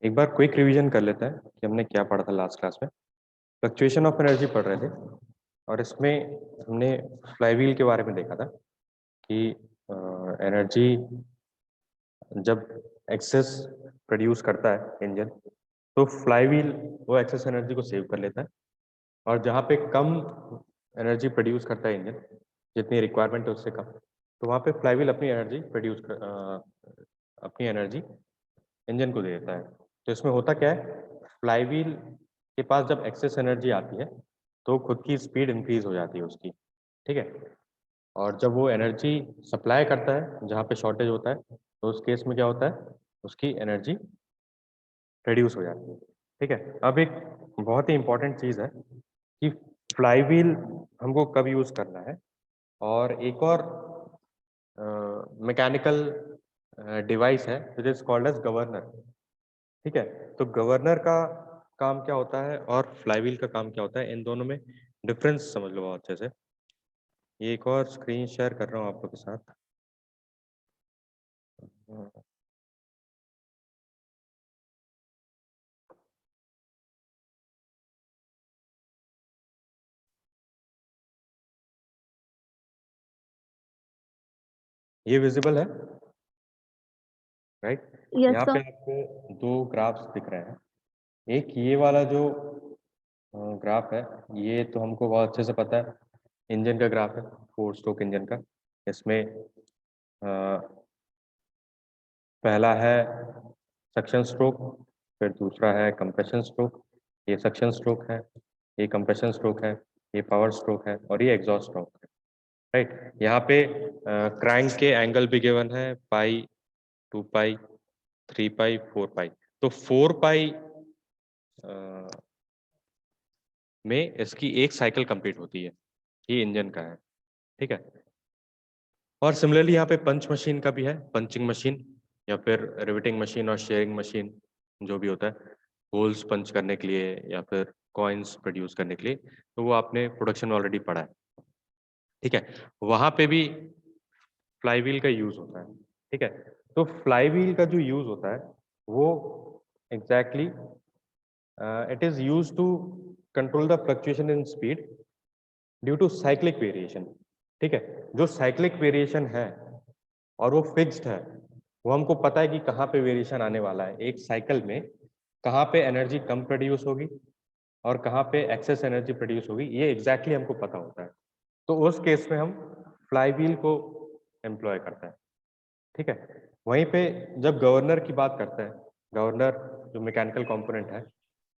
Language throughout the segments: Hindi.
एक बार क्विक रिवीजन कर लेते हैं कि हमने क्या पढ़ा था लास्ट क्लास में। फ्लक्चुएशन ऑफ एनर्जी पढ़ रहे थे और इसमें हमने फ्लाईव्हील के बारे में देखा था कि एनर्जी जब एक्सेस प्रोड्यूस करता है इंजन, तो फ्लाईव्हील वो एक्सेस एनर्जी को सेव कर लेता है, और जहाँ पे कम एनर्जी प्रोड्यूस करता है इंजन, जितनी रिक्वायरमेंट है उससे कम, तो वहाँ पे फ्लाईव्हील अपनी एनर्जी इंजन को दे देता है। तो इसमें होता क्या है, फ्लाईव्हील के पास जब एक्सेस एनर्जी आती है तो खुद की स्पीड इंक्रीज हो जाती है उसकी, ठीक है। और जब वो एनर्जी सप्लाई करता है जहाँ पे शॉर्टेज होता है, तो उस केस में क्या होता है, उसकी एनर्जी रिड्यूस हो जाती है, ठीक है। अब एक बहुत ही इंपॉर्टेंट चीज़ है कि फ्लाईव्हील हमको कब यूज़ करना है, और एक और मैकेनिकल डिवाइस है which is called as governor, ठीक है। तो गवर्नर का काम क्या होता है और फ्लाईव्हील का काम क्या होता है, इन दोनों में डिफरेंस समझ लो बहुत अच्छे से। ये एक और स्क्रीन शेयर कर रहा हूँ आप लोग के साथ। ये विजिबल है, राइट। यस यहाँ पे सर। आपको दो ग्राफ्स दिख रहे हैं। एक ये वाला जो ग्राफ है, ये तो हमको बहुत अच्छे से पता है, इंजन का ग्राफ है, 4 स्ट्रोक इंजन का। इसमें पहला है सक्शन स्ट्रोक, फिर दूसरा है कंप्रेशन स्ट्रोक, ये सक्शन स्ट्रोक है, ये कंप्रेशन स्ट्रोक है, ये पावर स्ट्रोक है, और ये एग्जॉस्ट स्ट्रोक है, राइट। यहाँ पे क्रैंक के एंगल भी गिवन है, पाई, 2 पाई, 3 पाई, 4 पाई। तो 4 पाई में इसकी एक साइकिल कंप्लीट होती है, ये इंजन का है, ठीक है। और सिमिलरली यहाँ पे पंच मशीन का भी है, पंचिंग मशीन या फिर रिवेटिंग मशीन और शेयरिंग मशीन, जो भी होता है होल्स पंच करने के लिए या फिर कॉइन्स प्रोड्यूस करने के लिए, तो वो आपने प्रोडक्शन में ऑलरेडी पढ़ा है, ठीक है। वहाँ पे भी फ्लाईव्हील का यूज होता है, ठीक है। तो फ्लाईव्हील का जो यूज होता है वो exactly it is use to control the fluctuation in speed due to cyclic variation, ठीक है। जो साइक्लिक वेरिएशन है और वो फिक्स्ड है, वो हमको पता है कि कहाँ पे वेरिएशन आने वाला है एक साइकिल में, कहाँ पे एनर्जी कम प्रोड्यूस होगी और कहाँ पे एक्सेस एनर्जी प्रोड्यूस होगी, ये एग्जैक्टली हमको पता होता है। तो उस केस में हम फ्लाईव्हील को एम्प्लॉय करते हैं, ठीक है। वहीं पे जब गवर्नर की बात करते हैं, गवर्नर जो मैकेनिकल कंपोनेंट है,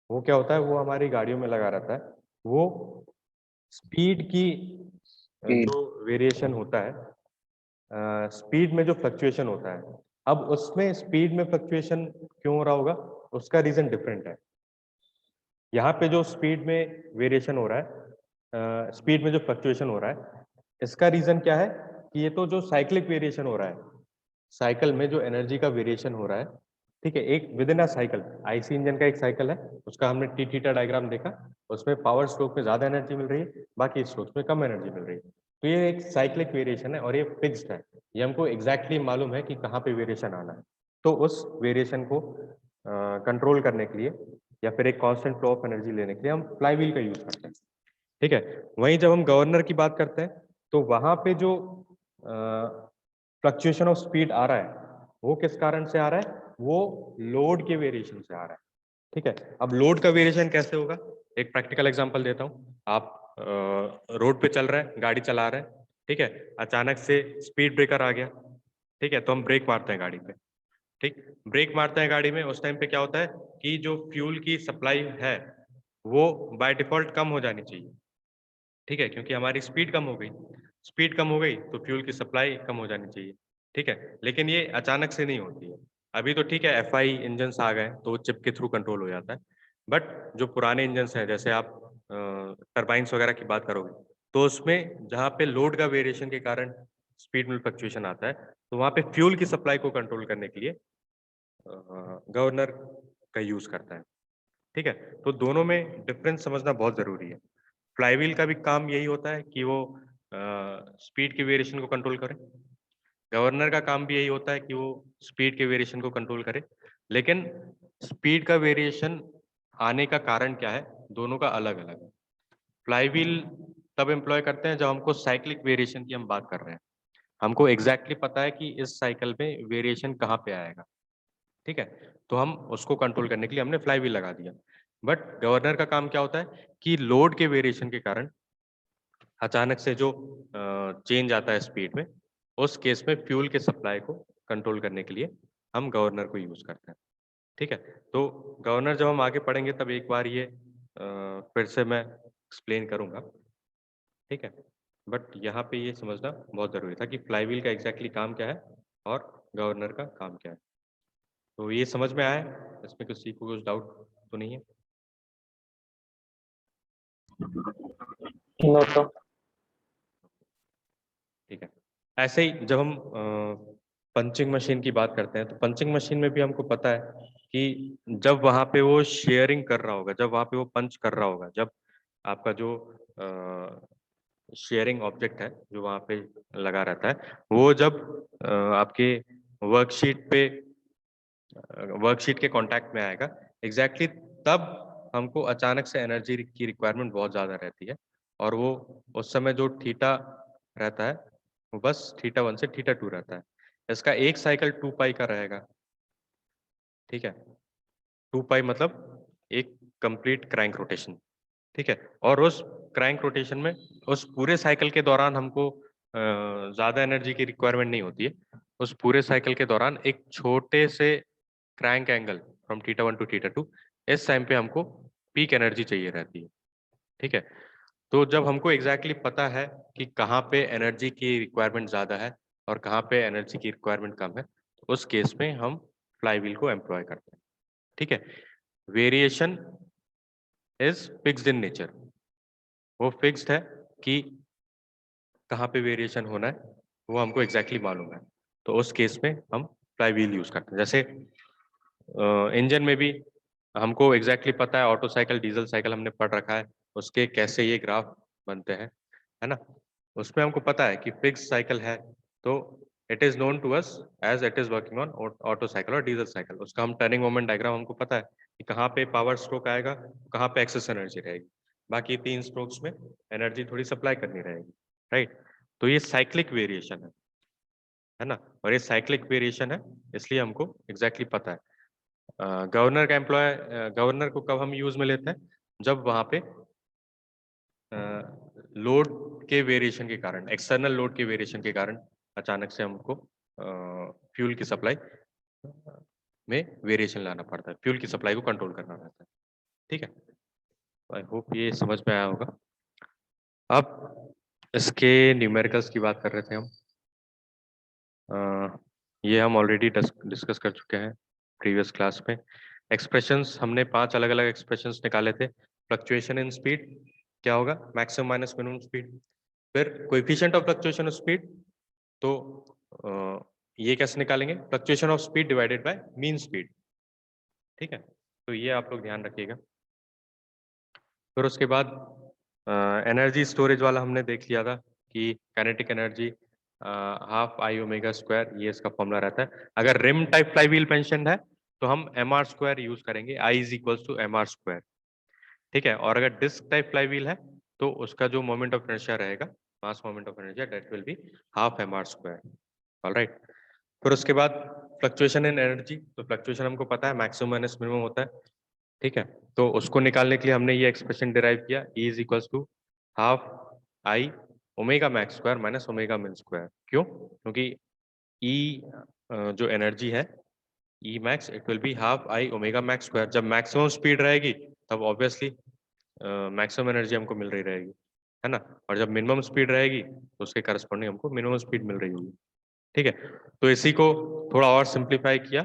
वो क्या होता है, वो हमारी गाड़ियों में लगा रहता है। वो स्पीड की जो वेरिएशन होता है, स्पीड में जो फ्लक्चुएशन होता है, अब उसमें स्पीड में फ्लक्चुएशन क्यों हो रहा होगा, उसका रीजन डिफरेंट है। यहाँ पे जो स्पीड में वेरिएशन हो रहा है, स्पीड में जो फ्लक्चुएशन हो रहा है, इसका रीजन क्या है कि ये तो जो साइक्लिक वेरिएशन हो रहा है, साइकिल में जो एनर्जी का वेरिएशन हो रहा है, ठीक है। एक with in a cycle, IC engine का एक साइकिल है, उसका हमने टी थीटा डायग्राम देखा, उसमें पावर स्ट्रोक में ज्यादा एनर्जी मिल रही है, बाकी स्ट्रोक्स में कम एनर्जी मिल रही है। तो ये एक साइक्लिक वेरिएशन है और ये फिक्स्ड है, ये हमको एग्जैक्टली मालूम है कि कहाँ पे वेरिएशन आना है। तो उस वेरिएशन को कंट्रोल करने के लिए या फिर एक कांस्टेंट फ्लो ऑफ एनर्जी लेने के लिए हम फ्लाईव्हील का यूज करते हैं, ठीक है। वहीं जब हम गवर्नर की बात करते हैं, तो वहां पे जो फ्लक्चुएशन ऑफ स्पीड आ रहा है, वो किस कारण से आ रहा है, वो लोड के वेरिएशन से आ रहा है, ठीक है। अब लोड का वेरिएशन कैसे होगा, एक प्रैक्टिकल एग्जांपल देता हूँ। आप रोड पे चल रहे हैं, गाड़ी चला रहे हैं, ठीक है। अचानक से स्पीड ब्रेकर आ गया, ठीक है, तो हम ब्रेक मारते हैं गाड़ी पे, ठीक। ब्रेक मारते हैं गाड़ी में, उस टाइम पे क्या होता है कि जो फ्यूल की सप्लाई है वो बाय डिफॉल्ट कम हो जानी चाहिए, ठीक है, क्योंकि हमारी स्पीड कम हो गई। स्पीड कम हो गई तो फ्यूल की सप्लाई कम हो जानी चाहिए, ठीक है। लेकिन ये अचानक से नहीं होती है। अभी तो ठीक है, एफआई इंजन आ गए तो चिप के थ्रू कंट्रोल हो जाता है, बट जो पुराने इंजन हैं, जैसे आप टरबाइंस वगैरह की बात करोगे, तो उसमें जहाँ पे लोड का वेरिएशन के कारण स्पीड में फ्लक्चुएशन आता है, तो वहाँ पे फ्यूल की सप्लाई को कंट्रोल करने के लिए गवर्नर का यूज करता है, ठीक है। तो दोनों में डिफरेंस समझना बहुत जरूरी है। फ्लाईव्हील का भी काम यही होता है कि वो स्पीड के वेरिएशन को कंट्रोल करे, गवर्नर का काम भी यही होता है कि वो स्पीड के वेरिएशन को कंट्रोल करे। लेकिन स्पीड का वेरिएशन आने का कारण क्या है, दोनों का अलग अलग है। फ्लाईव्हील तब एम्प्लॉय करते हैं जब हमको साइक्लिक वेरिएशन की हम बात कर रहे हैं, हमको एग्जैक्टली पता है कि इस साइकिल में वेरिएशन कहाँ पे आएगा, ठीक है, तो हम उसको कंट्रोल करने के लिए हमने फ्लाईव्हील लगा दिया। बट गवर्नर का काम क्या होता है कि लोड के वेरिएशन के कारण अचानक से जो चेंज आता है स्पीड में, उस केस में फ्यूल के सप्लाई को कंट्रोल करने के लिए हम गवर्नर को यूज करते हैं, ठीक है। तो गवर्नर जब हम आगे पढ़ेंगे तब एक बार ये फिर से मैं एक्सप्लेन करूंगा, ठीक है। बट यहाँ पे ये समझना बहुत जरूरी था कि फ्लाईव्हील का एग्जैक्टली काम क्या है और गवर्नर का काम क्या है। तो ये समझ में आया, इसमें कुछ डाउट तो नहीं है? No sir. ठीक है। ऐसे ही जब हम पंचिंग मशीन की बात करते हैं तो पंचिंग मशीन में भी हमको पता है कि जब वहां पे वो शेयरिंग कर रहा होगा, जब वहां पे वो पंच कर रहा होगा, जब आपका जो शेयरिंग ऑब्जेक्ट है जो वहां पे लगा रहता है, वो जब आपके वर्कशीट पे वर्कशीट के कांटेक्ट में आएगा, एग्जैक्टली तब हमको अचानक से एनर्जी की रिक्वायरमेंट बहुत ज़्यादा रहती है, और वो उस समय जो थीटा रहता है वो बस थीटा 1 से थीटा 2 रहता है। इसका एक साइकिल 2 पाई का रहेगा, ठीक है। 2 पाई मतलब एक कंप्लीट क्रैंक रोटेशन, ठीक है। और उस क्रैंक रोटेशन में उस पूरे साइकिल के दौरान हमको ज़्यादा एनर्जी की रिक्वायरमेंट नहीं होती है। उस पूरे साइकिल के दौरान एक छोटे से crank angle from theta 1 to theta 2, इस टाइम पे हमको पीक एनर्जी चाहिए रहती है, ठीक है। तो जब हमको एग्जैक्टली पता है कि कहाँ पे एनर्जी की रिक्वायरमेंट ज़्यादा है और कहाँ पे एनर्जी की रिक्वायरमेंट कम है, तो उस केस में हम फ्लाईव्हील को एम्प्लॉय करते हैं, ठीक है। Variation is fixed in nature, वो फिक्स्ड है कि कहाँ पे वेरिएशन होना है, वो हमको एग्जैक्टली मालूम है। तो उस केस में हम फ्लाईव्हील यूज करते हैं। जैसे इंजन में भी हमको एग्जैक्टली पता है, ऑटो साइकिल डीजल साइकिल हमने पढ़ रखा है, उसके कैसे ये ग्राफ बनते हैं, है ना। उसमें हमको पता है कि फिक्स साइकिल है, तो it is known to us as it is working on Otto cycle और डीजल साइकिल। उसका हम टर्निंग मोमेंट डायग्राम हमको पता है कि कहाँ पे पावर स्ट्रोक आएगा, कहाँ पे एक्सेस एनर्जी रहेगी, बाकी 3 स्ट्रोक्स में एनर्जी थोड़ी सप्लाई करनी रहेगी, राइट। तो ये साइक्लिक वेरिएशन है ना, और ये साइक्लिक वेरिएशन है, इसलिए हमको एग्जैक्टली पता है। गवर्नर का एम्प्लॉय, गवर्नर को कब हम यूज में लेते हैं, जब वहां पे लोड के वेरिएशन के कारण, एक्सटर्नल लोड के वेरिएशन के कारण अचानक से हमको फ्यूल की सप्लाई में वेरिएशन लाना पड़ता है, फ्यूल की सप्लाई को कंट्रोल करना रहता है, ठीक है। आई होप ये समझ में आया होगा। अब इसके न्यूमेरिकल्स की बात कर रहे थे हम। ये हम ऑलरेडी डिस्कस कर चुके हैं प्रीवियस क्लास में। एक्सप्रेशंस हमने 5 अलग अलग एक्सप्रेशंस निकाले थे। फ्लक्चुएशन इन स्पीड क्या होगा, मैक्सिमम माइनस मिनिमम स्पीड। फिर coefficient of fluctuation of speed, तो ये कैसे निकालेंगे, fluctuation of speed divided by mean speed, ठीक है। तो ये आप लोग ध्यान रखिएगा। फिर उसके बाद एनर्जी स्टोरेज वाला हमने देख लिया था कि kinetic energy half I omega square, ये इसका फॉर्मूला रहता है। अगर रिम टाइप फ्लाईव्हील मेंशन्ड है तो हम एम आर स्क्वायर यूज करेंगे, I is equals to m are square, ठीक है। और अगर डिस्क टाइप फ्लाईव्हील है तो उसका जो मोमेंट ऑफ इनर्शिया रहेगा, mass moment of inertia, that will be half M are square, alright. फिर उसके बाद फ्लक्चुएशन इन एनर्जी, तो फ्लक्चुएशन हमको पता है मैक्सिमम माइनस मिनिमम होता है, ठीक है। तो उसको निकालने के लिए हमने ये एक्सप्रेशन डिराइव किया, E is equals to half I omega max square minus omega min square. क्यों? क्योंकि E जो एनर्जी है E max, it will be half I omega max square. जब मैक्सिमम स्पीड रहेगी तब ऑब्वियसली मैक्सिमम एनर्जी हमको मिल रही रहेगी, है ना। और जब मिनिमम स्पीड रहेगी तो उसके करस्पॉन्डिंग हमको मिनिमम स्पीड मिल रही होगी, ठीक है। तो इसी को थोड़ा और सिंप्लीफाई किया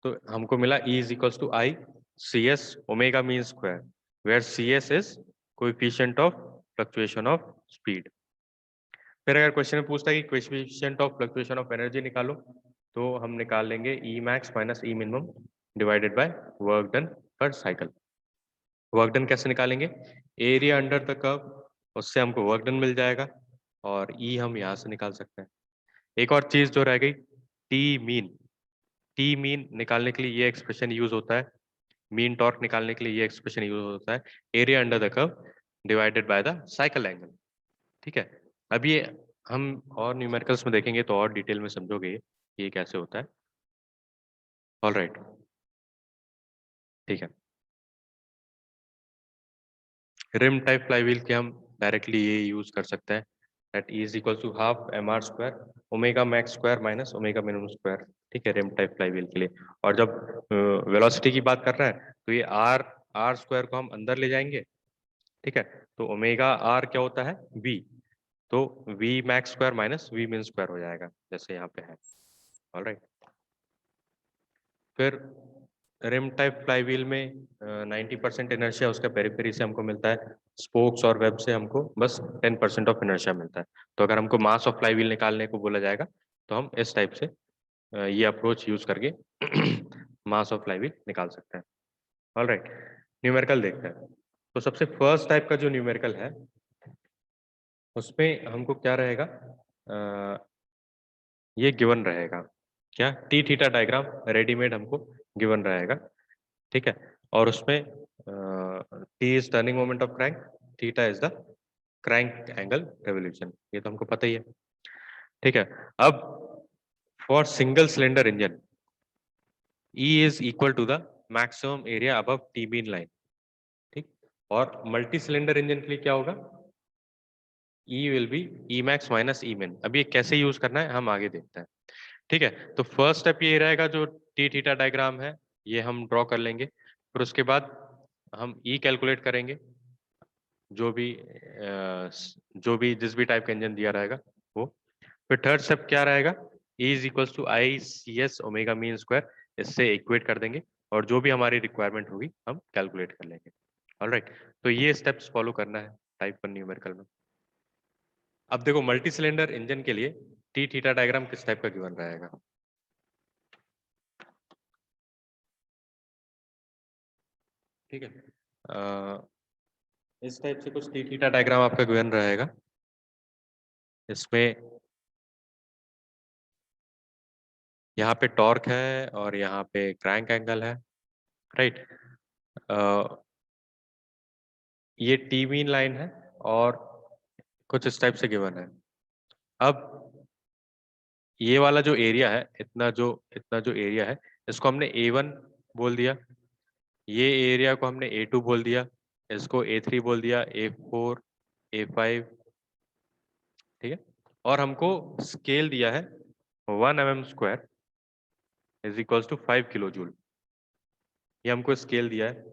तो हमको मिला E is equals to I C S omega mean square, where C S is coefficient of fluctuation of speed. फिर अगर क्वेश्चन में पूछता है कि coefficient of fluctuation of energy निकालो, तो हम निकाल लेंगे E max minus E minimum divided by work done per cycle. Work done कैसे निकालेंगे, एरिया अंडर द कर्व, उससे हमको वर्क डन मिल जाएगा, और E हम यहाँ से निकाल सकते हैं। एक और चीज जो रह गई, टी मीन। टी मीन निकालने के लिए ये एक्सप्रेशन यूज होता है, मीन टॉर्क निकालने के लिए ये एक्सप्रेशन यूज होता है, area under the curve divided by the cycle angle. ठीक है, अब ये हम और न्यूमेरिकल्स में देखेंगे तो और डिटेल में समझोगे ये कैसे होता है। ऑल राइट, ठीक है। रिम टाइप फ्लाईव्हील के हम डायरेक्टली ये यूज कर सकते हैं, that E is equal to half mr square omega max square minus omega minimum square. ठीक है, रिम टाइप फ्लाईव्हील के लिए। और जब वेलोसिटी की बात कर रहे हैं तो ये आर स्क्वायर को हम अंदर ले जाएंगे। ठीक है, तो ओमेगा आर क्या होता है, v, तो v max square minus v मिन स्क्वायर हो जाएगा जैसे यहाँ पे है। ऑलराइट, फिर रिम टाइप फ्लाईव्हील में 90% इनर्शिया उसका पेरिफेरी से हमको मिलता है, स्पोक्स और वेब से हमको बस 10% ऑफ इनर्शिया मिलता है। तो अगर हमको मास ऑफ फ्लाईव्हील निकालने को बोला जाएगा तो हम इस टाइप से ये अप्रोच यूज करके मास ऑफ फ्लाईव्हील निकाल सकते हैं। ऑलराइट, न्यूमेरिकल देखते हैं। तो सबसे फर्स्ट टाइप का जो न्यूमेरिकल है उसमें हमको क्या रहेगा, ये गिवन रहेगा क्या, टी थीटा डायग्राम रेडीमेड हमको गिवन रहेगा। ठीक है, और उसमें T is turning moment of crank, theta is the crank angle revolution, ये तो हमको पता ही है। ठीक है, अब for single cylinder engine E is equal to the maximum area above T mean line. ठीक, और मल्टी सिलेंडर इंजन के लिए क्या होगा, E will be E max minus E min। अब ये कैसे यूज करना है हम आगे देखते हैं। ठीक है, तो फर्स्ट स्टेप ये रहेगा, जो टी थीटा डायग्राम है ये हम ड्रॉ कर लेंगे, फिर उसके बाद हम E कैलकुलेट करेंगे, जो भी जिस भी टाइप का इंजन दिया रहेगा वो। फिर थर्ड स्टेप क्या रहेगा, E is equals to I C S omega mean square, इससे इक्वेट कर देंगे और जो भी हमारी रिक्वायरमेंट होगी हम कैलकुलेट कर लेंगे। ऑलराइट, तो ये स्टेप्स फॉलो करना है टाइप 1 न्यूमेरिकल में। अब देखो मल्टी सिलेंडर इंजन के लिए टी थीटा डायग्राम किस टाइप का गिवन रहेगा। ठीक है, इस टाइप से कुछ टी थीटा डायग्राम आपका गिवन रहेगा। इसमें यहाँ पे टॉर्क है और यहाँ पे क्रैंक एंगल है, राइट। ये टी मीन लाइन है और कुछ इस टाइप से गिवन है। अब ये वाला जो एरिया है, इतना जो एरिया है, इसको हमने A1 बोल दिया, ये एरिया को हमने A2 बोल दिया, इसको A3 बोल दिया, A4, A5। ठीक है, और हमको स्केल दिया है 1 mm square is equals to 5 kilo joule, ये हमको स्केल दिया है।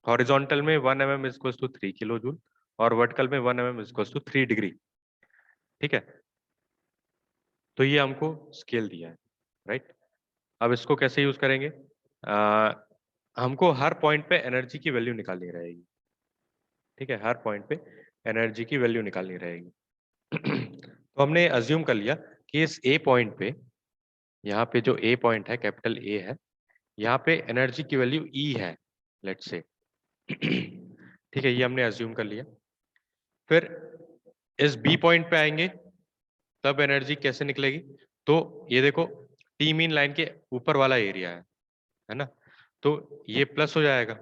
हॉरिजॉन्टल में 1 mm is equals to 3 kilo joule और वर्टिकल में 1 mm is equals to 3 degree. ठीक है, तो ये हमको स्केल दिया है, राइट। अब इसको कैसे यूज करेंगे, हमको हर पॉइंट पे एनर्जी की वैल्यू निकालनी रहेगी। ठीक है, हर पॉइंट पे एनर्जी की वैल्यू निकालनी रहेगी। तो हमने अज्यूम कर लिया कि इस ए पॉइंट पे, यहाँ पे जो ए पॉइंट है, कैपिटल ए है, यहाँ पे एनर्जी की वैल्यू ई है, लेट्स से। ठीक है, ये हमने अज्यूम कर लिया। फिर इस बी पॉइंट पे आएंगे तब एनर्जी कैसे निकलेगी, तो ये देखो टी मीन लाइन के ऊपर वाला एरिया है ना, तो ये प्लस हो जाएगा,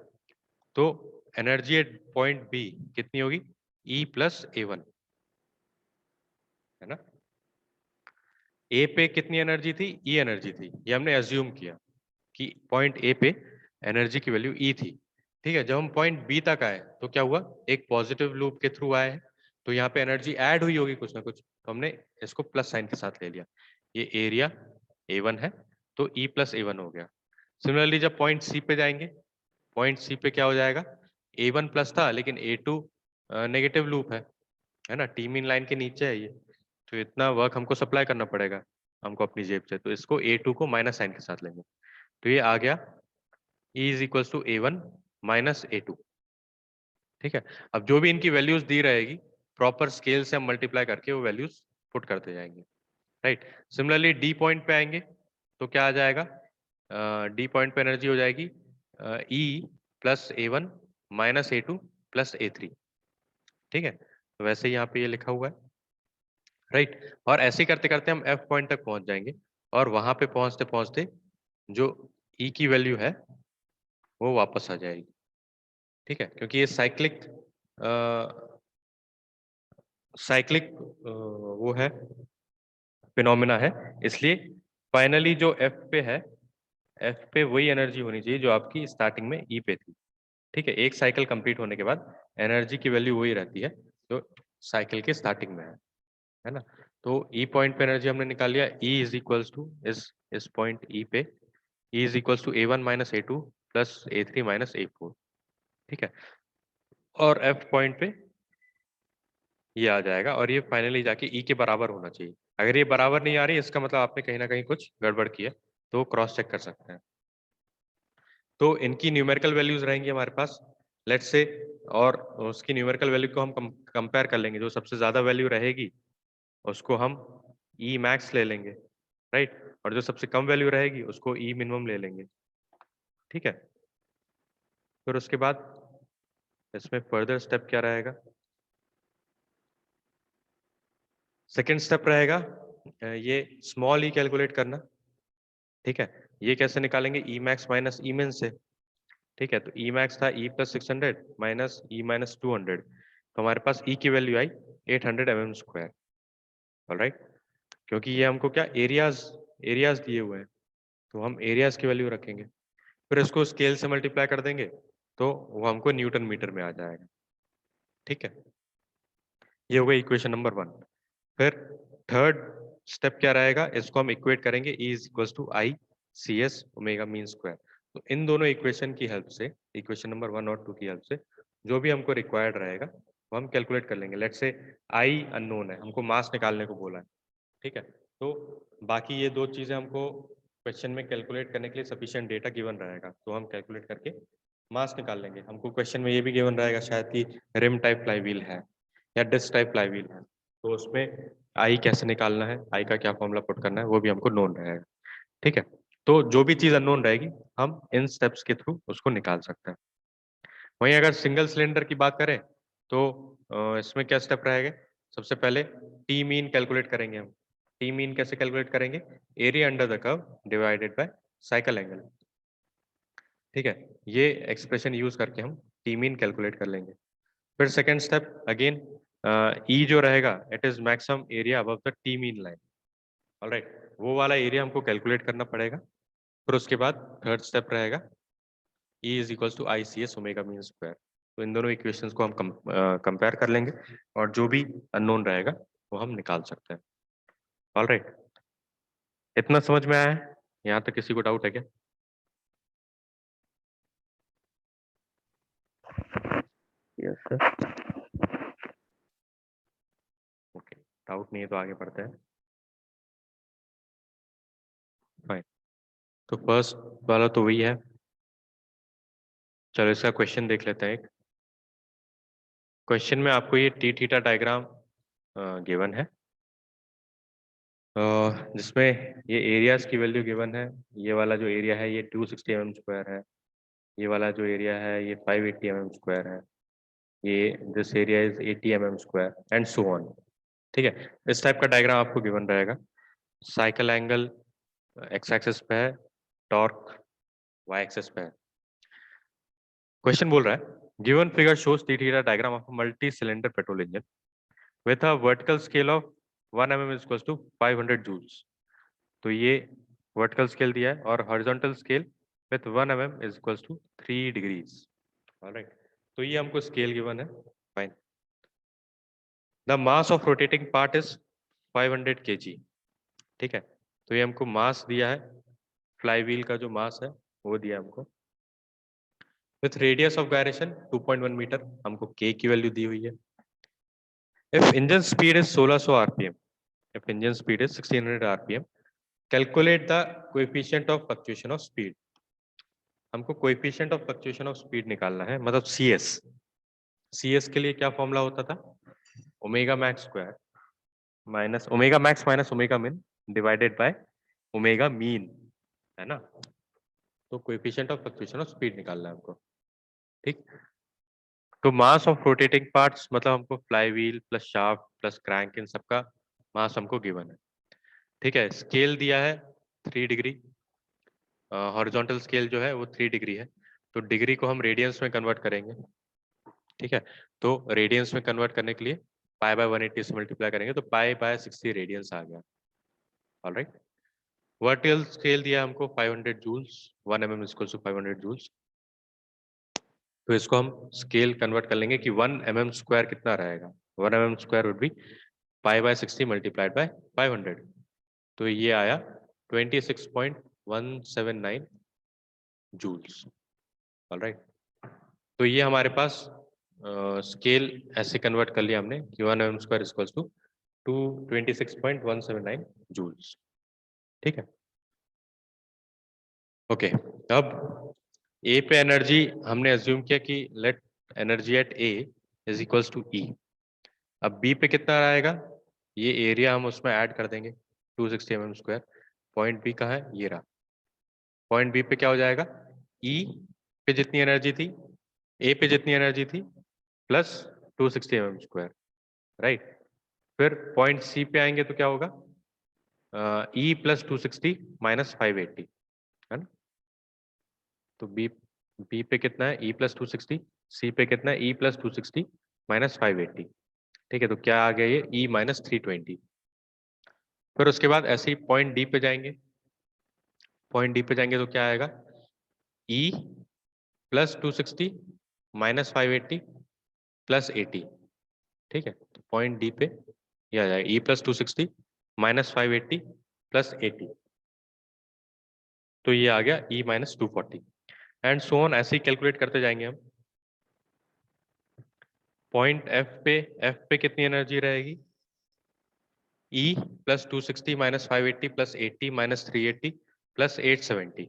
तो एनर्जी एट पॉइंट बी कितनी होगी, ई प्लस A1, है ना। ए पे कितनी एनर्जी थी, ई एनर्जी थी, ये हमने अज्यूम किया कि पॉइंट ए पे एनर्जी की वैल्यू ई थी। ठीक है, जब हम पॉइंट बी तक आए तो क्या हुआ, एक पॉजिटिव लूप के थ्रू आए हैं, तो यहाँ पे एनर्जी ऐड हुई होगी कुछ ना कुछ, तो हमने इसको प्लस साइन के साथ ले लिया। ये एरिया A1 है तो E प्लस A1 हो गया। सिमिलरली जब पॉइंट सी पे जाएंगे, पॉइंट सी पे क्या हो जाएगा, A1 प्लस था लेकिन A2 नेगेटिव लूप है ना, टी मीन लाइन के नीचे है ये, तो इतना वर्क हमको सप्लाई करना पड़ेगा हमको अपनी जेब से, तो इसको A2 को माइनस साइन के साथ लेंगे, तो ये आ गया E is equal to A1 minus A2। ठीक है, अब जो भी इनकी वैल्यूज दी रहेगी प्रॉपर स्केल से हम मल्टीप्लाई करके वो वैल्यूज पुट करते जाएंगे, राइट। सिमिलरली डी पॉइंट पे आएंगे तो क्या आ जाएगा, डी पॉइंट पे एनर्जी हो जाएगी E plus A1 minus A2 plus A3। ठीक है, तो वैसे ही यहाँ पे ये लिखा हुआ है, राइट। और ऐसे ही करते करते हम F पॉइंट तक पहुंच जाएंगे और वहां पे पहुंचते पहुंचते जो ई की वैल्यू है वो वापस आ जाएगी, ठीक है, क्योंकि ये साइक्लिक वो है, फिनोमिना है, इसलिए फाइनली जो एफ पे है, एफ पे वही एनर्जी होनी चाहिए जो आपकी स्टार्टिंग में ई पे थी, ठीक है। एक साइकिल कंप्लीट होने के बाद एनर्जी की वैल्यू वही रहती है जो साइकिल के स्टार्टिंग में है ना। तो ई पॉइंट पे एनर्जी हमने निकाल लिया, ई इज इक्वल्स टू इस पॉइंट ई पे E is equals to A1 minus A2 plus A3 minus A4, ठीक है। और एफ पॉइंट पे ये आ जाएगा और ये फाइनली जाके ई के बराबर होना चाहिए। अगर ये बराबर नहीं आ रही, इसका मतलब आपने कहीं ना कहीं कुछ गड़बड़ किया, तो क्रॉस चेक कर सकते हैं। तो इनकी न्यूमेरिकल वैल्यूज रहेंगी हमारे पास, लेट्स से, और उसकी न्यूमेरिकल वैल्यू को हम कंपेयर कर लेंगे। जो सबसे ज्यादा वैल्यू रहेगी उसको हम ई मैक्स ले लेंगे, राइट, और जो सबसे कम वैल्यू रहेगी उसको ई मिनिमम ले लेंगे, ठीक है। फिर उसके बाद इसमें फर्दर स्टेप क्या रहेगा? सेकेंड स्टेप रहेगा ये स्मॉल ई कैलकुलेट करना, ठीक है। ये कैसे निकालेंगे? ई मैक्स माइनस ई मिन से, ठीक है। तो ई मैक्स था E plus 600 minus E minus 200, तो हमारे पास ई की वैल्यू आई 800 mm स्क्वायर, ऑलराइट। क्योंकि ये हमको क्या एरियाज एरियाज दिए हुए हैं, तो हम एरियाज की वैल्यू रखेंगे, फिर इसको स्केल से मल्टीप्लाई कर देंगे तो वो हमको न्यूटन मीटर में आ जाएगा, ठीक है। ये हो गई इक्वेशन नंबर 1। फिर थर्ड स्टेप क्या रहेगा? इसको हम इक्वेट करेंगे, E is equals to I C S omega mean square. तो इन दोनों इक्वेशन की हेल्प से, इक्वेशन नंबर 1 और 2 की हेल्प से, जो भी हमको रिक्वायर्ड रहेगा वो हम कैलकुलेट कर लेंगे। लेट्स से आई अननोन है, हमको मास निकालने को बोला है, ठीक है। तो बाकी ये दो चीजें हमको क्वेश्चन में कैलकुलेट करने के लिए सफिशिएंट डेटा गिवन रहेगा, तो हम कैलकुलेट करके मास निकाल लेंगे। हमको क्वेश्चन में ये भी गिवन रहेगा शायद कि रिम टाइप फ्लाईव्हील है या डिस्क टाइप फ्लाईव्हील है, तो उसमें आई कैसे निकालना है, आई का क्या फॉर्मूला पुट करना है, वो भी हमको नोन रहेगा, ठीक है। तो जो भी चीज अननोन रहेगी हम इन स्टेप्स के थ्रू उसको निकाल सकते हैं। वहीं अगर सिंगल सिलेंडर की बात करें तो इसमें क्या स्टेप रहेगा? सबसे पहले टी मीन कैलकुलेट करेंगे हम। टी मीन कैसे कैलकुलेट करेंगे? Area under the curve divided by cycle angle, ठीक है। ये एक्सप्रेशन यूज करके हम टी मीन कैलकुलेट कर लेंगे। फिर सेकेंड स्टेप अगेन, ई जो रहेगा it is maximum area above the T mean line, alright, वो वाला एरिया हमको कैलकुलेट करना पड़ेगा। फिर उसके बाद थर्ड स्टेप रहेगा E is equals to I C S omega mean square. तो इन दोनों इक्वेशंस को हम कंपेयर कर लेंगे और जो भी अननोन रहेगा वो हम निकाल सकते हैं, ऑलराइट। इतना समझ में आया है? यहाँ तक किसी को डाउट है क्या? Yes sir. ओके, डाउट नहीं है तो आगे बढ़ते हैं। फाइन, तो फर्स्ट वाला तो वही है। चलो इसका क्वेश्चन देख लेते हैं। एक क्वेश्चन में आपको ये टी थीटा डायग्राम गिवन है, जिसमें ये एरियाज की वैल्यू गिवन है। ये वाला जो एरिया है ये 260 mm स्क्वायर है, ये वाला जो एरिया है ये 580 mm स्क्वायर है, ये this area is 80 mm square and so on, ठीक है। इस टाइप का डायग्राम आपको गिवन रहेगा। साइकिल एंगल एक्स एक्सिस पे है, टॉर्क वाई एक्सिस पे है। क्वेश्चन बोल रहा है given figure shows T theta diagram of multi cylinder petrol engine with a vertical scale of 1 mm is equals to 500 joules. तो ये वर्टिकल स्केल दिया है और horizontal scale with 1 mm is equals to 3 degrees, alright. तो ये हमको स्केल गिवन है, fine. The mass of rotating part is 500 kg, ठीक है। तो ये हमको मास दिया है, फ्लाईव्हील का जो मास है वो दिया है हमको। With radius of gyration 2.1 metre, हमको k की वैल्यू दी हुई है। If engine speed is 1600 RPM, if engine speed is 1600 RPM, calculate the coefficient of fluctuation of speed. हमको coefficient of fluctuation of speed निकालना है, मतलब CS। CS के लिए क्या फॉर्मूला होता था? Omega max square minus omega max minus omega मिन डिवाइडेड बाय ओमेगा मीन, है ना। तो coefficient of fluctuation of speed निकालना है हमको, ठीक। तो मास ऑफ रोटेटिंग पार्ट्स मतलब हमको flywheel plus shaft plus crank इन सबका मास हमको गिवन है, ठीक है। स्केल दिया है 3 डिग्री, हॉरिजॉन्टल स्केल जो है वो 3 डिग्री है, तो डिग्री को हम रेडियंस में कन्वर्ट करेंगे, ठीक है। तो रेडियंस में कन्वर्ट करने के लिए पाई बाय 180 से मल्टीप्लाई करेंगे तो पाई बाय 60 रेडियंस आ गया। ऑलराइट, वर्टिकल स्केल दिया हमको 500 joules, 1 mm equals to 500 joules. तो इसको हम स्केल कन्वर्ट कर लेंगे कि 1 mm स्क्वायर कितना रहेगा। 1 mm square would be pi by 60 multiplied by 500, तो ये आया 26.179 जूल्स। ऑलराइट, तो ये हमारे पास स्केल ऐसे कन्वर्ट कर लिया हमने कि 1 mm square equals to 26.179 joules, ठीक है। ओके, अब ए पे एनर्जी हमने अज्यूम किया कि let energy at A is equals to E. अब बी पे कितना आएगा, ये एरिया हम उसमें ऐड कर देंगे 260 mm स्क्वायर। पॉइंट बी कहाँ है, ये रहा। पॉइंट बी पे क्या हो जाएगा, ई पे जितनी एनर्जी थी, ए पे जितनी एनर्जी थी प्लस 260 mm स्क्वायर, राइट। फिर पॉइंट सी पे आएंगे तो क्या होगा, ई प्लस 260 माइनस 580, है ना। तो बी पे कितना है, ई प्लस 260, सी पे कितना है, ई प्लस 260 माइनस 580, ठीक है। तो क्या आ गया ये, ई माइनस 320। फिर उसके बाद ऐसे ही पॉइंट डी पे जाएंगे, पॉइंट डी पे जाएंगे तो क्या आएगा, ई प्लस 260 माइनस 580 प्लस 80, ठीक है। तो पॉइंट डी पे ये आ जाएगा ई प्लस 260 माइनस 580 प्लस 80, तो ये आ गया E minus 240 and so on. ऐसे ही कैलकुलेट करते जाएंगे हम। पॉइंट एफ पे कितनी एनर्जी रहेगी, E plus 260 minus 580 plus 80 minus 380 plus 870,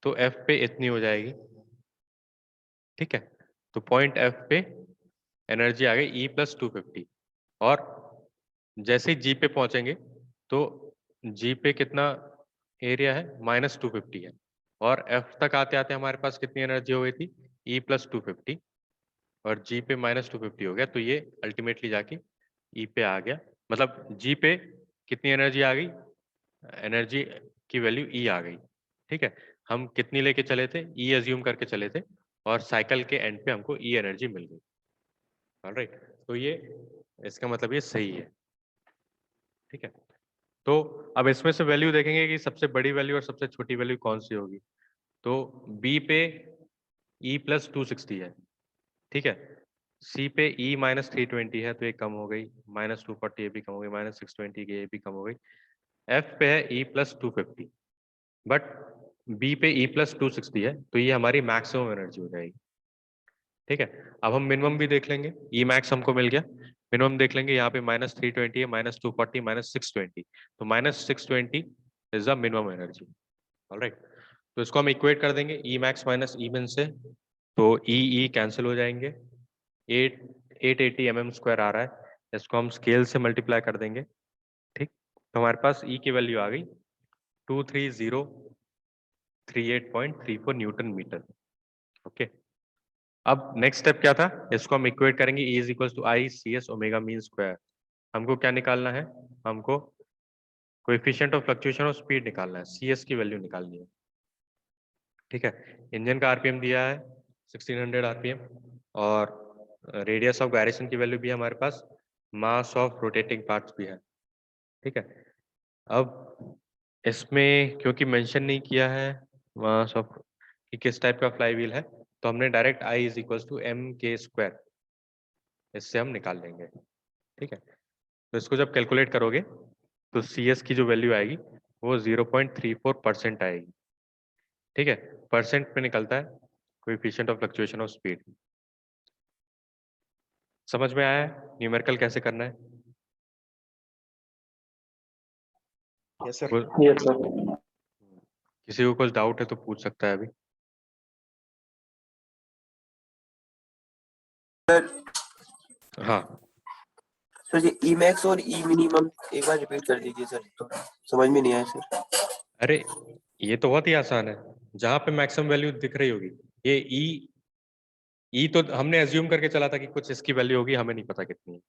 तो F पे इतनी हो जाएगी, ठीक है। तो पॉइंट F पे एनर्जी आ गई E प्लस 250, और जैसे ही G पे पहुंचेंगे तो G पे कितना एरिया है, माइनस 250 है, और F तक आते आते हमारे पास कितनी एनर्जी हो गई थी, E प्लस 250 और G पे माइनस 250 हो गया, तो ये अल्टीमेटली जाके E पे आ गया। मतलब G पे कितनी एनर्जी आ गई, एनर्जी की वैल्यू E आ गई, ठीक है। हम कितनी लेके चले थे, E अज्यूम करके चले थे, और साइकिल के एंड पे हमको E एनर्जी मिल गई। ऑलराइट, तो ये इसका मतलब ये सही है, ठीक है। तो अब इसमें से वैल्यू देखेंगे कि सबसे बड़ी वैल्यू और सबसे छोटी वैल्यू कौन सी होगी। तो B पे E प्लस 260 है, ठीक है। सी पे E माइनस 320 है, तो ये कम हो गई, माइनस 240 ये भी कम हो गई, माइनस 620 ये भी कम हो गई। F पे है E प्लस 250, बट बी पे E प्लस 260 है, तो ये हमारी मैक्सिमम एनर्जी हो जाएगी, ठीक है। अब हम मिनिमम भी देख लेंगे, E मैक्स हमको मिल गया, मिनिमम देख लेंगे, यहाँ पे माइनस 320 है, माइनस 240 माइनस 620, तो minus 620 is the minimum energy. Alright, तो इसको हम इक्वेट कर देंगे, E max minus E min से, तो E कैंसिल हो जाएंगे, 880 mm स्क्वायर आ रहा है, इसको हम स्केल से मल्टीप्लाई कर देंगे, ठीक। तो हमारे पास E की वैल्यू आ गई 23038.34 न्यूटन मीटर। ओके, अब नेक्स्ट स्टेप क्या था, इसको हम इक्वेट करेंगे, E is equal to I C S omega mean square. हमको क्या निकालना है, हमको coefficient of fluctuation of speed निकालना है, सी एस की वैल्यू निकालनी है, ठीक है। इंजन का आरपीएम दिया है 1600 आरपीएम, और रेडियस ऑफ गायरेशन की वैल्यू भी है हमारे पास, मास ऑफ रोटेटिंग पार्ट्स भी है, ठीक है। अब इसमें क्योंकि मेंशन नहीं किया है मास ऑफ कि किस टाइप का फ्लाई व्हील है, तो हमने direct I is equal to M K square इससे हम निकाल लेंगे, ठीक है। तो इसको जब कैलकुलेट करोगे तो सी एस की जो वैल्यू आएगी वो 0.34% आएगी, ठीक है। परसेंट में निकलता है coefficient of fluctuation of speed. समझ में आया है न्यूमेरिकल कैसे करना है? Yes sir. किसी को कुछ डाउट है तो पूछ सकता है अभी। हाँ सर ये ई मैक्स और ई मिनिमम एक बार रिपीट कर दीजिए सर, तो समझ में नहीं आया सर। अरे ये तो बहुत ही आसान है, जहां पे मैक्सिमम वैल्यू दिख रही होगी, ये ई तो हमने एज्यूम करके चला था कि कुछ इसकी वैल्यू होगी, हमें नहीं पता कितनी है,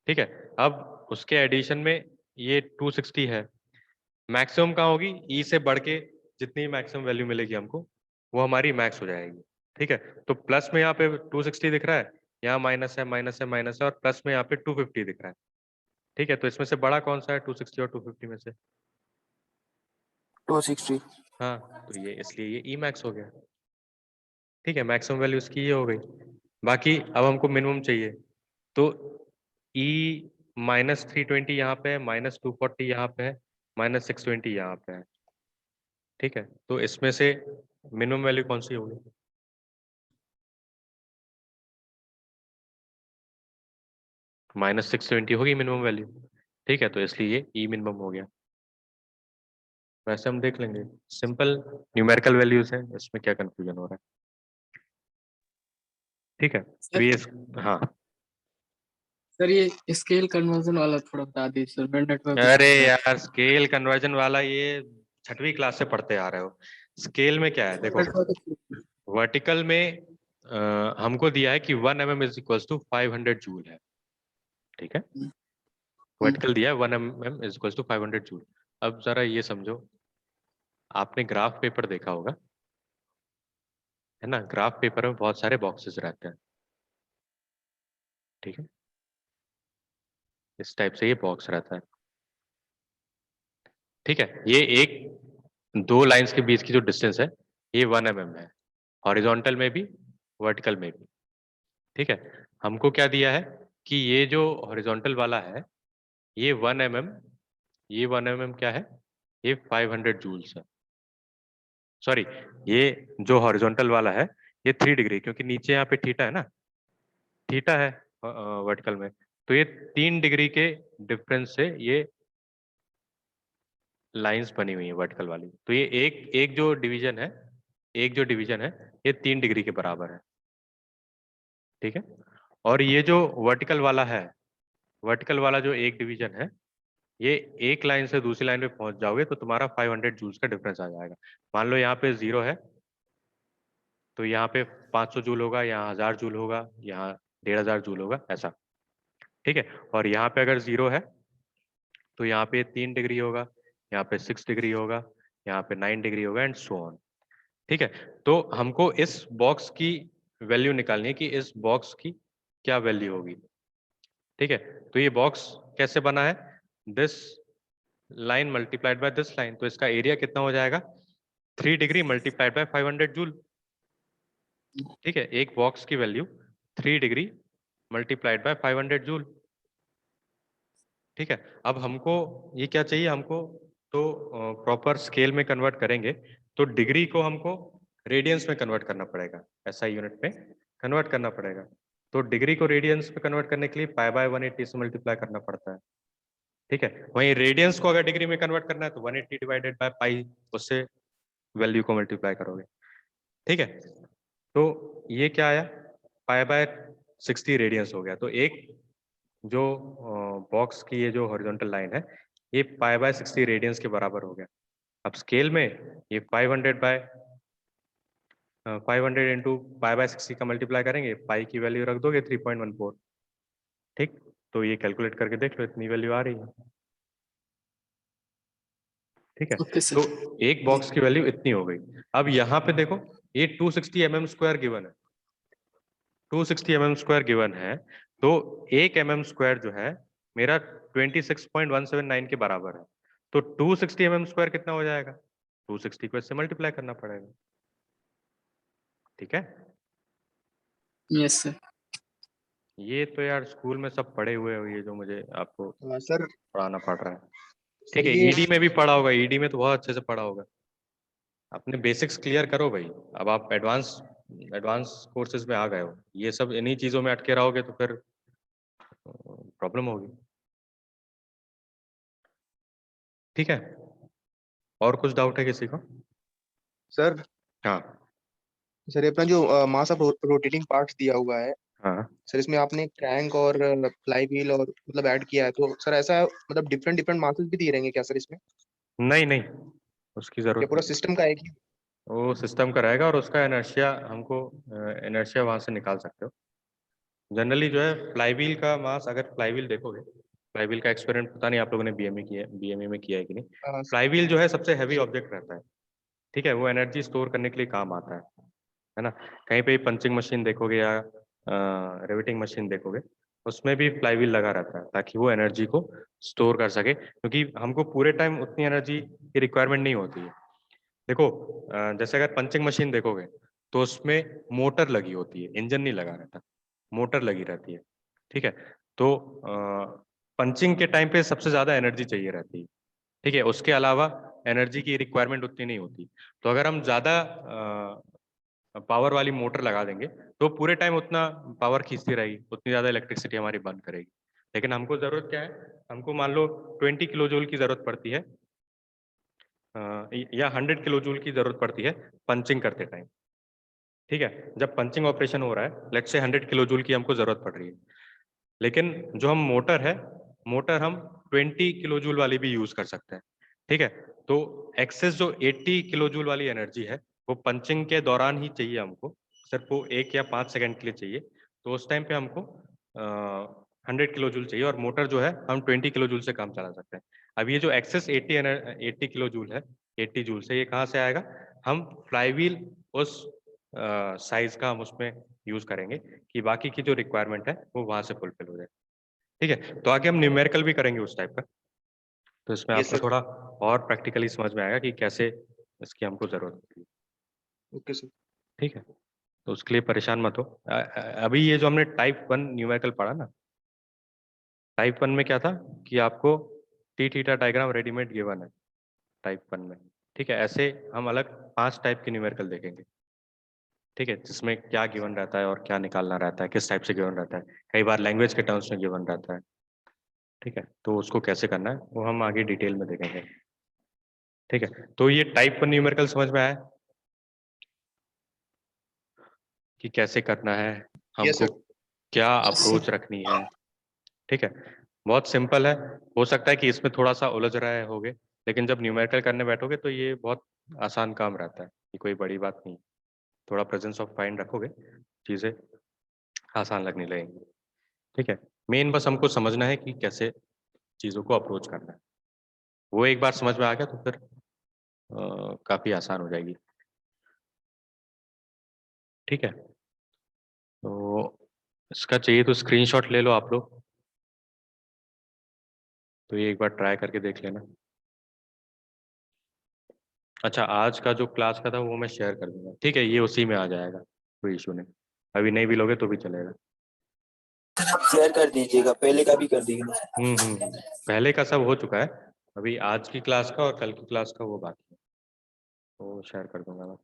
ठीक है। अब उसके एडिशन में ये 260 है, मैक्सिमम कहाँ होगी, ई से बढ़ के जितनी मैक्सिमम वैल्यू मिलेगी हमको वो हमारी मैक्स हो जाएगी। ठीक है, तो प्लस में यहाँ पे 260 दिख रहा है, यहाँ माइनस है माइनस है माइनस है, और प्लस में यहाँ पे 250 दिख रहा है। ठीक है, तो इसमें से बड़ा कौन सा है 260 और 250 में से? 260। हाँ, तो ये इसलिए ये ई मैक्स हो गया। ठीक है, मैक्सिमम वैल्यू इसकी ये हो गई। बाकी अब हमको मिनिमम चाहिए, तो ई -320 यहाँ पे है, -240 यहाँ पे है, -620 यहाँ पे है। ठीक है, तो इसमें से मिनिमम वैल्यू कौन सी होगी? -620 होगी मिनिमम वैल्यू। ठीक है, तो इसलिए ये ई मिनिमम हो गया। वैसे हम देख लेंगे, सिंपल न्यूमेरिकल वैल्यूज है, इसमें क्या कंफ्यूजन हो रहा है। ठीक है, तो ये हाँ। सर ये स्केल कन्वर्जन वाला थोड़ा बता दीजिए सर, मेरे नेटवर्क अरे यार, स्केल कन्वर्जन वाला ये 6वीं क्लास से पढ़ते आ रहे हो। स्केल में क्या है देखो, वर्टिकल में हमको दिया है कि 1 mm is equal to 500 joule है। ठीक है, वर्टिकल दिया है 1 mm is equal to 500 joule. अब जरा ये समझो, आपने ग्राफ पेपर देखा होगा, है ना? ग्राफ पेपर में बहुत सारे बॉक्सेस रहते हैं। ठीक है, इस टाइप से ये बॉक्स रहता है। ठीक है, ये एक दो लाइंस के बीच की जो डिस्टेंस है ये 1 mm है, हॉरिजॉन्टल में भी वर्टिकल में भी। ठीक है, हमको क्या दिया है कि ये जो हॉरिजॉन्टल वाला है ये 1 mm, ये 1 mm क्या है, ये 500 जूल्स है। सॉरी, ये जो हॉरिजॉन्टल वाला है ये 3 डिग्री, क्योंकि नीचे यहाँ पे थीटा है ना, थीटा है वर्टिकल में, तो ये 3 डिग्री के डिफरेंस से ये लाइंस बनी हुई है वर्टिकल वाली। तो ये एक एक जो डिवीजन है, एक जो डिवीजन है ये 3 डिग्री के बराबर है। ठीक है, और ये जो वर्टिकल वाला है, वर्टिकल वाला जो एक डिवीजन है, ये एक लाइन से दूसरी लाइन पे पहुंच जाओगे तो तुम्हारा 500 जूल्स का डिफरेंस आ जाएगा। मान लो यहाँ पे 0 है तो यहाँ पे 500 जूल होगा, यहाँ 1000 जूल होगा, यहाँ 1500 जूल होगा, ऐसा। ठीक है, और यहाँ पे अगर 0 है तो यहाँ पे 3 डिग्री होगा, यहाँ पे 6 डिग्री होगा, यहाँ पे 9 डिग्री होगा, एंड सो ऑन। ठीक है, तो हमको इस बॉक्स की वैल्यू निकालनी है कि इस बॉक्स की क्या वैल्यू होगी। ठीक है, तो ये बॉक्स कैसे बना है, this line multiplied by this line, तो इसका एरिया कितना हो जाएगा, 3 डिग्री मल्टीप्लाइड बाय 500 जूल। ठीक है, एक बॉक्स की value 3 degree multiplied by 500 joule. ठीक है, अब हमको ये क्या चाहिए, हमको तो प्रॉपर स्केल में कन्वर्ट करेंगे तो डिग्री को हमको रेडियंस में कन्वर्ट करना पड़ेगा, ऐसा यूनिट में कन्वर्ट करना पड़ेगा। तो डिग्री को रेडियंस में कन्वर्ट करने के लिए पाई बाय 180 से मल्टीप्लाई करना पड़ता है। ठीक है, वहीं रेडियंस को अगर डिग्री में कन्वर्ट करना है तो 180 डिवाइडेड बाय पाई, उससे वैल्यू को मल्टीप्लाई करोगे। ठीक है, तो ये क्या आया, पाई बाय 60 रेडियंस हो गया। तो एक जो बॉक्स की ये जो हॉरिजॉन्टल लाइन है ये पाई बाय 60 रेडियंस के बराबर हो गया। अब स्केल में ये 500 बाय 500 इंटू पाई बाय 60 का मल्टीप्लाई करेंगे, पाई की वैल्यू रख दोगे 3.14। ठीक, तो ये कैलकुलेट करके देख लो, इतनी वैल्यू आ रही है। ठीक है, ओके तो सर। एक बॉक्स की वैल्यू इतनी हो गई। अब यहाँ पे देखो ये 260 mm स्क्वायर गिवन है, 260 mm स्क्वायर गिवन है, तो 1 mm स्क्वायर जो है मेरा 26.179 के बराबर है। तो 260 mm स्क्वायर कितना हो जाएगा, 260 को इससे मल्टीप्लाई करना पड़ेगा। ठीक है, यस सर। ये तो यार स्कूल में सब पढ़े हुए हो, ये जो मुझे आपको सर पढ़ाना पड़ रहा है। सर ठीक है, ये ईडी में भी पढ़ा होगा, ईडी में तो बहुत अच्छे से पढ़ा होगा। अपने बेसिक्स क्लियर करो भाई, अब आप एडवांस एडवांस कोर्सेज में आ गए हो, ये सब इन्हीं चीजों में अटके रहोगे तो फिर प्रॉब्लम होगी। ठीक है, और कुछ डाउट है किसी को? सर हाँ सर ये अपना जो मास ऑफ रोटेटिंग पार्ट्स दिया हुआ है हाँ, सर, इसमें आपने क्रैंक और फ्लाई व्हील और मतलब ऐड किया है, तो सर ऐसा मतलब डिफरेंट डिफरेंट मासेस भी दिए रहेंगे क्या सर इसमें, नहीं नहीं, उसकी या जरूरत पूरा नहीं। सिस्टम का एक ही? वो सिस्टम का रहेगा और उसका इनर्शिया हमको इनर्शिया वहां से निकाल सकते हो। जनरली जो है फ्लाईव्हील का मास, अगर फ्लाईव्हील देखोगे, फ्लाईव्हील का एक्सपेरिमेंट पता नहीं आप लोगों ने बीएमए में किया है कि नहीं। हाँ फ्लाईव्हील जो है सबसे हैवी ऑब्जेक्ट रहता है। ठीक है, वो एनर्जी स्टोर करने के लिए काम आता है ना। कहीं पे पंचिंग मशीन देखोगे या रिवेटिंग मशीन देखोगे, उसमें भी फ्लाईव्हील लगा रहता है ताकि वो एनर्जी को स्टोर कर सके, क्योंकि हमको पूरे टाइम उतनी एनर्जी की रिक्वायरमेंट नहीं होती है। देखो जैसे अगर पंचिंग मशीन देखोगे तो उसमें मोटर लगी होती है, इंजन नहीं लगा रहता, मोटर लगी रहती है। ठीक है, तो पंचिंग के टाइम पे सबसे ज्यादा एनर्जी चाहिए रहती है। ठीक है, उसके अलावा एनर्जी की रिक्वायरमेंट उतनी नहीं होती। तो अगर हम ज्यादा पावर वाली मोटर लगा देंगे तो पूरे टाइम उतना पावर खींचती रहेगी, उतनी ज्यादा इलेक्ट्रिसिटी हमारी बर्न करेगी। लेकिन हमको जरूरत क्या है, हमको मान लो 20 किलो जूल की जरूरत पड़ती है या 100 किलो जूल की जरूरत पड़ती है पंचिंग करते टाइम। ठीक है, जब पंचिंग ऑपरेशन हो रहा है, लेट्स से 100 किलो जूल की हमको जरूरत पड़ रही है, लेकिन जो हम मोटर है, मोटर हम 20 किलो जूल वाली भी यूज कर सकते हैं। ठीक है, तो एक्सेस जो 80 किलो जूल वाली एनर्जी है वो पंचिंग के दौरान ही चाहिए हमको, सिर्फ वो 1 या 5 सेकंड के लिए चाहिए। तो उस टाइम पे हमको 100 किलो जूल चाहिए, और मोटर जो है हम 20 किलो जूल से काम चला सकते हैं। अब ये जो एक्सेस 80 किलो जूल है, 80 जूल से ये कहाँ से आएगा, हम फ्लाईव्हील उस साइज का हम उसमें यूज करेंगे कि बाकी की जो रिक्वायरमेंट है वो वहां से फुलफिल हो जाए। ठीक है, तो आगे हम न्यूमेरिकल भी करेंगे उस टाइप का, तो इसमें Yes, आपको sir. थोड़ा और प्रैक्टिकली समझ में आएगा कि कैसे इसकी हमको जरूरत होती है। Okay sir. ठीक है, तो उसके लिए परेशान मत हो। अभी ये जो हमने टाइप 1 न्यूमेरिकल पढ़ा ना, टाइप 1 में क्या था कि आपको T theta diagram readymade given है टाइप 1 में। ठीक है, ऐसे हम अलग 5 टाइप के न्यूमेरिकल देखेंगे। ठीक है, जिसमें क्या गिवन रहता है और क्या निकालना रहता है, किस टाइप से गिवन रहता है, कई बार लैंग्वेज के टर्म्स में गिवन रहता है। ठीक है, तो उसको कैसे करना है वो हम आगे डिटेल में देखेंगे। ठीक है, तो ये टाइप 1 न्यूमेरिकल समझ में आया कि कैसे करना है, Yes, हमको sir. क्या अप्रोच रखनी है। ठीक है, बहुत सिंपल है। हो सकता है कि इसमें थोड़ा सा उलझ रहे होगे, लेकिन जब न्यूमेरिकल करने बैठोगे तो ये बहुत आसान काम रहता है, ये कोई बड़ी बात नहीं। थोड़ा प्रेजेंस ऑफ माइंड रखोगे, चीजें आसान लगने लगेंगी। ठीक है, मेन बस हमको समझना है कि कैसे चीजों को अप्रोच करना है। वो एक बार समझ में आ गया तो फिर काफी आसान हो जाएगी। ठीक है, तो इसका चाहिए तो स्क्रीनशॉट ले लो आप लोग, तो ये एक बार ट्राई करके देख लेना। अच्छा, आज का जो क्लास का था वो मैं शेयर कर दूंगा। ठीक है, ये उसी में आ जाएगा, कोई इशू नहीं। अभी नहीं भी लोगे तो भी चलेगा। आप शेयर कर दीजिएगा, पहले का भी कर दीजिएगा। पहले का सब हो चुका है, अभी आज की क्लास का और कल की क्लास का वो बाकी है, तो शेयर कर दूंगा मैं।